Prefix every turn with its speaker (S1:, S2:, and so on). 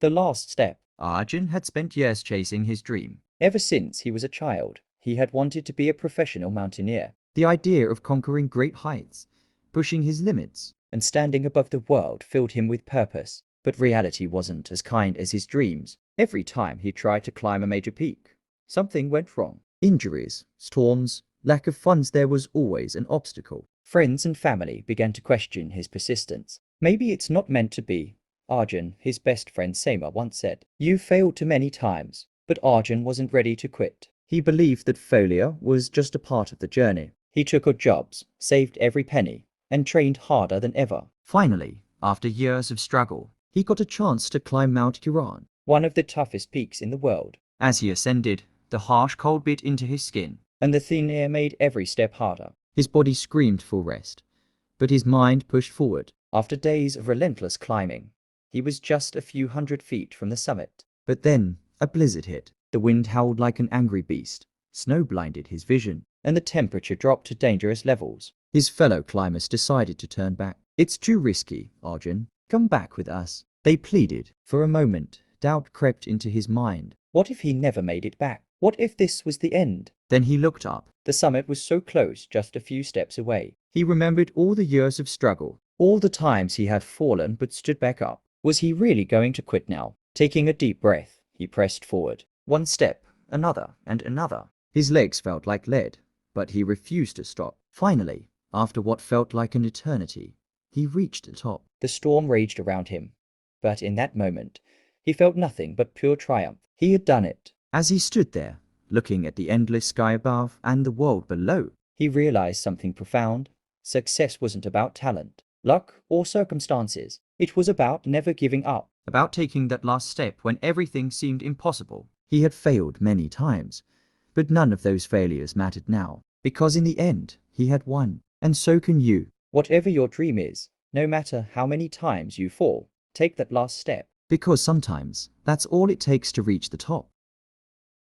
S1: The last step.
S2: Arjun had spent years chasing his dream.
S1: Ever since he was a child, he had wanted to be a professional mountaineer,
S2: The idea of conquering great heights, pushing his limits.
S1: and standing above the world filled him with purpose. But reality wasn't as kind as his dreams. Every time he tried to climb a major peak, something went wrong.
S2: Injuries, storms, lack of funds, there was always an obstacle.
S1: Friends and family began to question his persistence. Maybe it's not meant to be, Arjun, his best friend Sama once said. "You've failed too many times." But Arjun wasn't ready to quit.
S2: He believed that failure was just a part of the journey.
S1: He took odd jobs, saved every penny, and trained harder than ever.
S2: Finally, after years of struggle, he got a chance to climb Mount Huron.
S1: One of the toughest peaks in the world.
S2: As he ascended, the harsh cold bit into his skin.
S1: And the thin air made every step harder.
S2: His body screamed for rest, but his mind pushed forward.
S1: After days of relentless climbing, he was just a few hundred feet from the summit.
S2: But then, a blizzard hit. The wind howled like an angry beast. Snow blinded his vision,
S1: and the temperature dropped to dangerous levels.
S2: His fellow climbers decided to turn back. "It's too risky, Arjun. Come back with us," they pleaded. For a moment, doubt crept into his mind.
S1: What if he never made it back? What if this was the end?
S2: Then he looked up.
S1: The summit was so close, just a few steps away.
S2: He remembered all the years of struggle,
S1: all the times he had fallen but stood back up. Was he really going to quit now? Taking a deep breath, he pressed forward. One step, another, and another.
S2: His legs felt like lead, but he refused to stop. Finally, after what felt like an eternity, he reached the top.
S1: The storm raged around him, but in that moment, he felt nothing but pure triumph. He had done it.
S2: As he stood there, looking at the endless sky above and the world below,
S1: he realized something profound. Success wasn't about talent, luck, or circumstances. It was about never giving up.
S2: About taking that last step when everything seemed impossible. He had failed many times, but none of those failures mattered now, because in the end, he had won. And so can you.
S1: Whatever your dream is, no matter how many times you fall, take that last step.
S2: Because sometimes, that's all it takes to reach the top.